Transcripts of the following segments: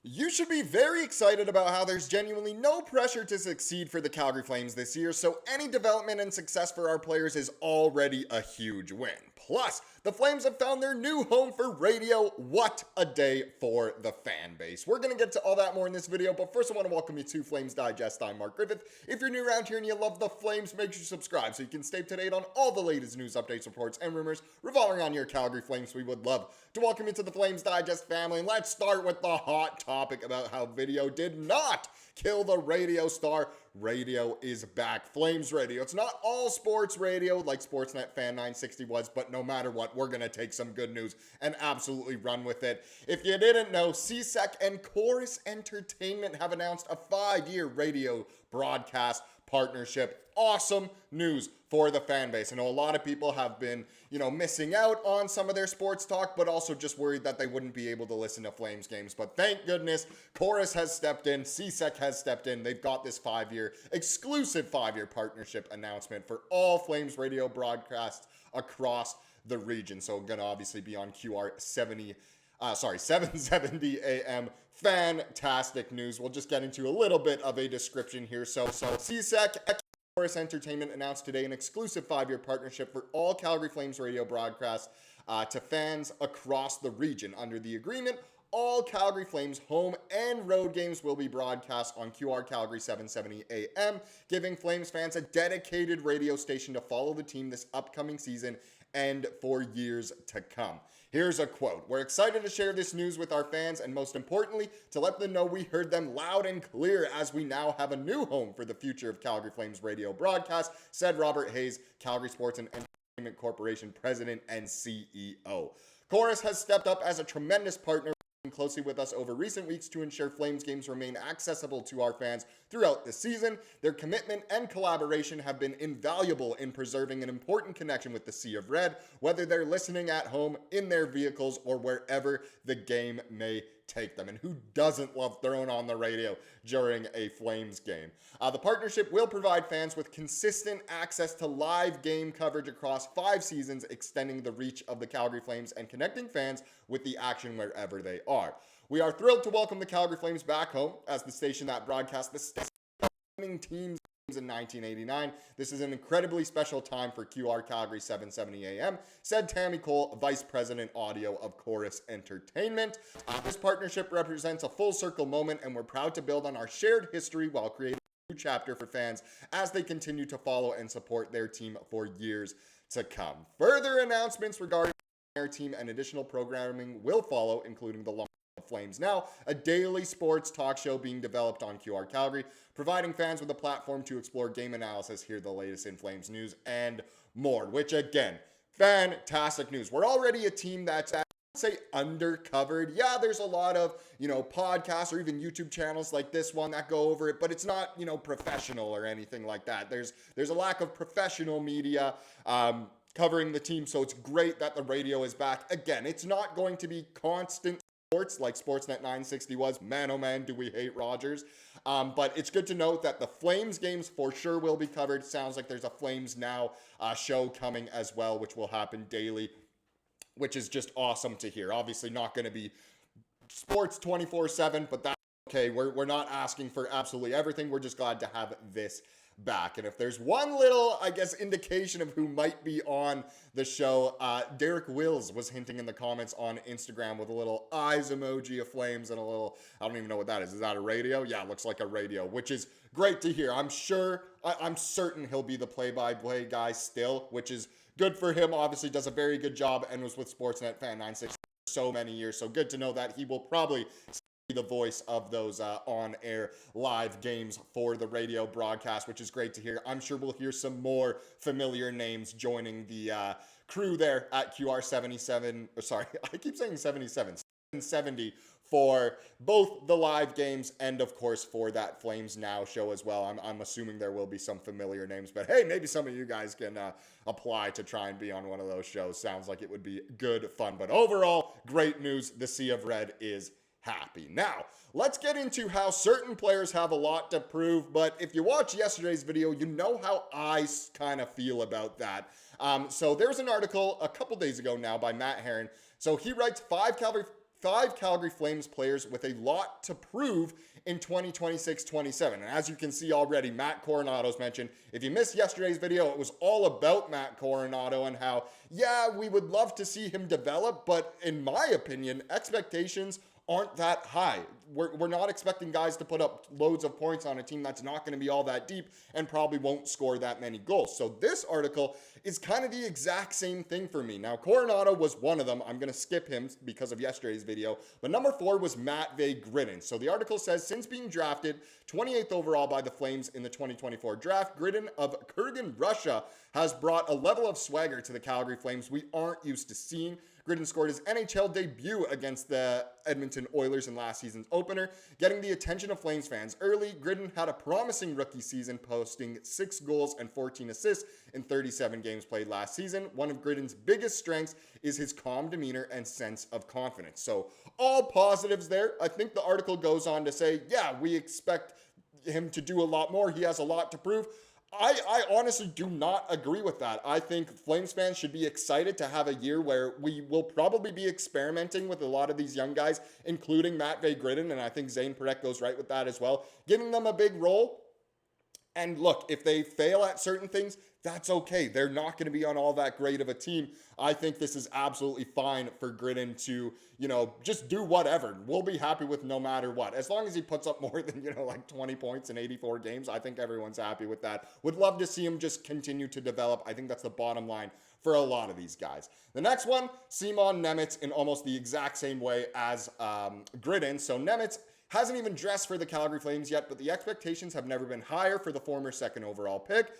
You should be very excited about how there's genuinely no pressure to succeed for the Calgary Flames this year, so any development and success for our players is already a huge win. Plus, the Flames have found their new home for radio. What a day for the fan base. We're going to get to all that more in this video, but first I want to welcome you to Flames Digest. I'm Mark Griffith. If you're new around here and you love the Flames, make sure you subscribe so you can stay up to date on all the latest news, updates, reports, and rumors revolving around your Calgary Flames. We would love to welcome you to the Flames Digest family, and let's start with the hot topic about how video did not kill the radio star. Radio is back. Flames radio. It's not all sports radio like Sportsnet Fan 960 was, but no matter what, we're going to take some good news and absolutely run with it. If you didn't know, CSEC and Chorus Entertainment have announced a 5-year radio broadcast partnership. Awesome news for the fan base. I know a lot of people have been, missing out on some of their sports talk, but also just worried that they wouldn't be able to listen to Flames games. But thank goodness, Chorus has stepped in, CSEC has stepped in. They've got this exclusive 5-year partnership announcement for all Flames radio broadcasts across the region. So going to obviously be on QR 770 AM. Fantastic news. We'll just get into a little bit of a description here. So CSEC Chorus Entertainment announced today an exclusive 5-year partnership for all Calgary Flames radio broadcasts to fans across the region. Under the agreement, all Calgary Flames home and road games will be broadcast on QR Calgary 770 AM, giving Flames fans a dedicated radio station to follow the team this upcoming season and for years to come. Here's a quote. "We're excited to share this news with our fans and most importantly, to let them know we heard them loud and clear as we now have a new home for the future of Calgary Flames radio broadcast," said Robert Hayes, Calgary Sports and Entertainment Corporation President and CEO. Chorus has stepped up as a tremendous partner, closely with us over recent weeks to ensure Flames games remain accessible to our fans throughout the season. Their commitment and collaboration have been invaluable in preserving an important connection with the Sea of Red, whether they're listening at home, in their vehicles, or wherever the game may take them. And who doesn't love throwing on the radio during a Flames game? The partnership will provide fans with consistent access to live game coverage across 5 seasons, extending the reach of the Calgary Flames and connecting fans with the action wherever they are. We are thrilled to welcome the Calgary Flames back home as the station that broadcasts the teams in 1989. This is an incredibly special time for QR Calgary 770 AM, said Tammy Cole, Vice President Audio of Chorus Entertainment. This partnership represents a full circle moment, and we're proud to build on our shared history while creating a new chapter for fans as they continue to follow and support their team for years to come. Further announcements regarding their team and additional programming will follow, including the long Flames Now, a daily sports talk show being developed on QR Calgary, providing fans with a platform to explore game analysis, hear the latest in Flames news, and more, which again, fantastic news. We're already a team that's, I would say, undercovered. Yeah, there's a lot of, podcasts or even YouTube channels like this one that go over it, but it's not, professional or anything like that. There's a lack of professional media, covering the team, so it's great that the radio is back. Again, it's not going to be constant sports like Sportsnet 960 was. Man, oh man, do we hate Rogers. But it's good to note that the Flames games for sure will be covered. Sounds like there's a Flames Now show coming as well, which will happen daily, which is just awesome to hear. Obviously not going to be sports 24/7, but that's okay. We're not asking for absolutely everything. We're just glad to have this back. And if there's one little, indication of who might be on the show, Derek Wills was hinting in the comments on Instagram with a little eyes emoji of Flames and a little, I don't even know what that is. Is that a radio? Yeah, it looks like a radio, which is great to hear. I'm certain he'll be the play-by-play guy still, which is good for him. Obviously does a very good job and was with Sportsnet Fan 960 for so many years. So good to know that he will probably the voice of those on-air live games for the radio broadcast, which is great to hear. I'm sure we'll hear some more familiar names joining the crew there at QR 77. Sorry, I keep saying 77. 770 for both the live games and of course for that Flames Now show as well. I'm assuming there will be some familiar names, but hey, maybe some of you guys can apply to try and be on one of those shows. Sounds like it would be good fun, but overall, great news. The Sea of Red is happy. Now, let's get into how certain players have a lot to prove, but if you watch yesterday's video, you know how I kind of feel about that. So there's an article a couple days ago now by Matt Herron. So he writes 5 Calgary 5 Calgary Flames players with a lot to prove in 2026-27. And as you can see already, Matt Coronato's mentioned. If you missed yesterday's video, it was all about Matt Coronato and how, yeah, we would love to see him develop, but in my opinion, expectations aren't that high. We're not expecting guys to put up loads of points on a team that's not going to be all that deep and probably won't score that many goals. So this article is kind of the exact same thing for me. Now, Coronato was one of them. I'm going to skip him because of yesterday's video. But number 4 was Matvei Gridin. So the article says, since being drafted 28th overall by the Flames in the 2024 draft, Gridin of Kurgan, Russia, has brought a level of swagger to the Calgary Flames we aren't used to seeing. Gridin scored his NHL debut against the Edmonton Oilers in last season's opener, getting the attention of Flames fans early. Gridin had a promising rookie season, posting 6 goals and 14 assists in 37 games played last season. One of Gridin's biggest strengths is his calm demeanor and sense of confidence. So all positives there. I think the article goes on to say, yeah, we expect him to do a lot more. He has a lot to prove. I honestly do not agree with that. I think Flames fans should be excited to have a year where we will probably be experimenting with a lot of these young guys, including Matvei Gridin, and I think Zane Parekh goes right with that as well, giving them a big role. And look, if they fail at certain things, that's okay. They're not going to be on all that great of a team. I think this is absolutely fine for Gridin to, just do whatever. We'll be happy with no matter what. As long as he puts up more than, like 20 points in 84 games, I think everyone's happy with that. Would love to see him just continue to develop. I think that's the bottom line for a lot of these guys. The next one, Simon Nemec, in almost the exact same way as Gridin. So Nemec hasn't even dressed for the Calgary Flames yet, but the expectations have never been higher for the former 2nd overall pick.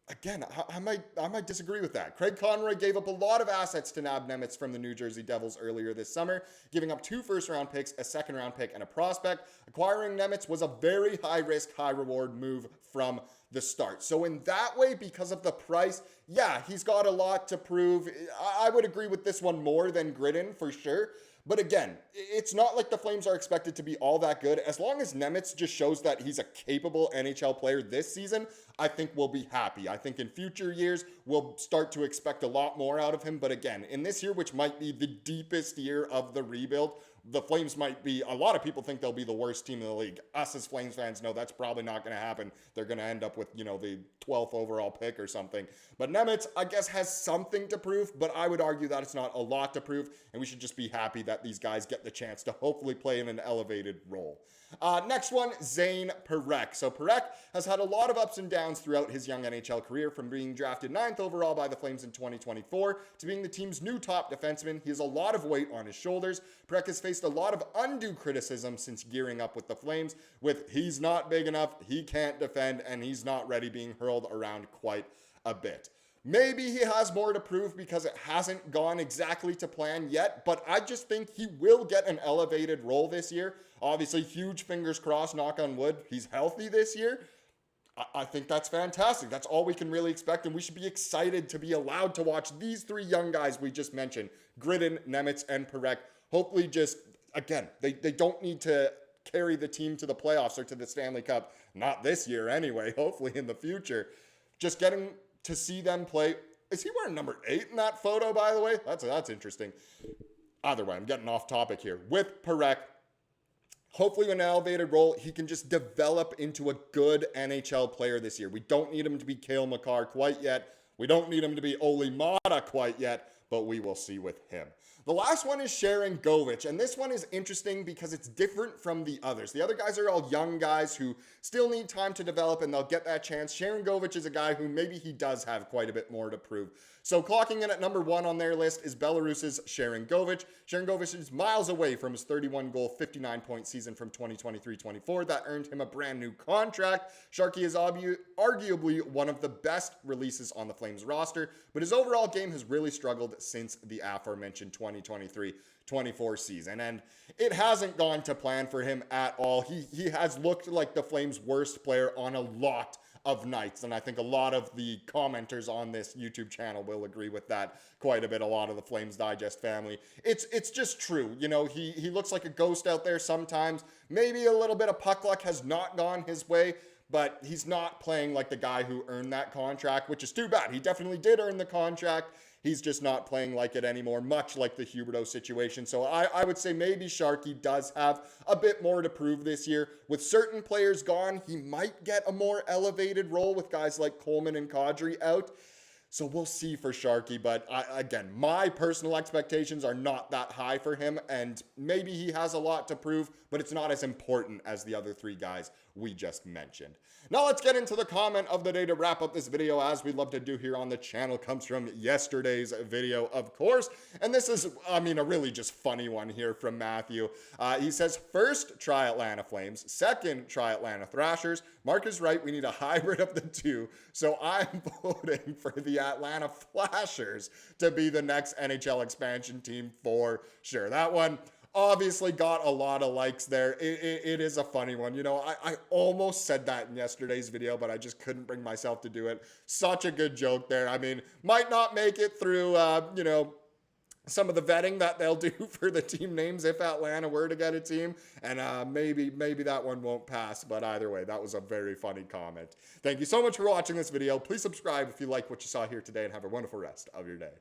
Again, I might disagree with that. Craig Conroy gave up a lot of assets to nab Nemec from the New Jersey Devils earlier this summer, giving up 2 first-round picks, a second-round pick, and a prospect. Acquiring Nemec was a very high-risk, high-reward move from the start. So in that way, because of the price, yeah, he's got a lot to prove. I would agree with this one more than Gridin, for sure. But again, it's not like the Flames are expected to be all that good. As long as Nemec just shows that he's a capable NHL player this season, I think we'll be happy. I think in future years, we'll start to expect a lot more out of him. But again, in this year, which might be the deepest year of the rebuild, the Flames might be, a lot of people think they'll be the worst team in the league. Us as Flames fans know that's probably not going to happen. They're going to end up with, the 12th overall pick or something. But Nemec, I guess, has something to prove, but I would argue that it's not a lot to prove, and we should just be happy that these guys get the chance to hopefully play in an elevated role. Next one, Zane Parekh. So Parekh has had a lot of ups and downs throughout his young NHL career, from being drafted 9th overall by the Flames in 2024 to being the team's new top defenseman. He has a lot of weight on his shoulders. Parekh has faced a lot of undue criticism since gearing up with the Flames, with he's not big enough, he can't defend, and he's not ready, being hurled around quite a bit. Maybe he has more to prove because it hasn't gone exactly to plan yet, but I just think he will get an elevated role this year. Obviously, huge fingers crossed, knock on wood, he's healthy this year. I think that's fantastic. That's all we can really expect, and we should be excited to be allowed to watch these 3 young guys we just mentioned, Gridin, Nemec, and Parekh. Hopefully just, again, they don't need to carry the team to the playoffs or to the Stanley Cup. Not this year anyway, hopefully in the future. Just getting to see them play. Is he wearing number 8 in that photo, by the way? That's interesting. Either way, I'm getting off topic here. With Parekh, hopefully in an elevated role, he can just develop into a good NHL player this year. We don't need him to be Cale Makar quite yet. We don't need him to be Ole Mata quite yet, but we will see with him. The last one is Sharangovich, and this one is interesting because it's different from the others. The other guys are all young guys who still need time to develop, and they'll get that chance. Sharangovich is a guy who maybe he does have quite a bit more to prove. So clocking in at number 1 on their list is Belarus's Sharangovich. Sharangovich is miles away from his 31-goal, 59-point season from 2023-24 that earned him a brand new contract. Sharky is arguably one of the best releases on the Flames roster, but his overall game has really struggled since the aforementioned 2023-24 season, and it hasn't gone to plan for him at all. He has looked like the Flames' worst player on a lot of nights, and I think a lot of the commenters on this YouTube channel will agree with that quite a bit. A lot of the Flames Digest family. It's just true. He looks like a ghost out there sometimes. Maybe a little bit of puck luck has not gone his way, but he's not playing like the guy who earned that contract, which is too bad. He definitely did earn the contract. he's just not playing like it anymore, much like the Huberdeau situation. So I would say maybe Sharky does have a bit more to prove this year. With certain players gone, he might get a more elevated role with guys like Coleman and Kadri out. So we'll see for Sharky, but again, my personal expectations are not that high for him, and maybe he has a lot to prove, but it's not as important as the other three guys we just mentioned. Now let's get into the comment of the day to wrap up this video, as we love to do here on the channel. Comes from yesterday's video, of course, and this is, a really just funny one here from Matthew. He says, first, try Atlanta Flames. Second, try Atlanta Thrashers. Mark is right, we need a hybrid of the two, so I'm voting for the Atlanta Flashers to be the next NHL expansion team for sure. That one obviously got a lot of likes there. It is a funny one. I almost said that in yesterday's video, but I just couldn't bring myself to do it. Such a good joke there. Might not make it through, some of the vetting that they'll do for the team names if Atlanta were to get a team, and maybe that one won't pass, but either way, that was a very funny comment. Thank you so much for watching this video. Please subscribe if you like what you saw here today, and have a wonderful rest of your day.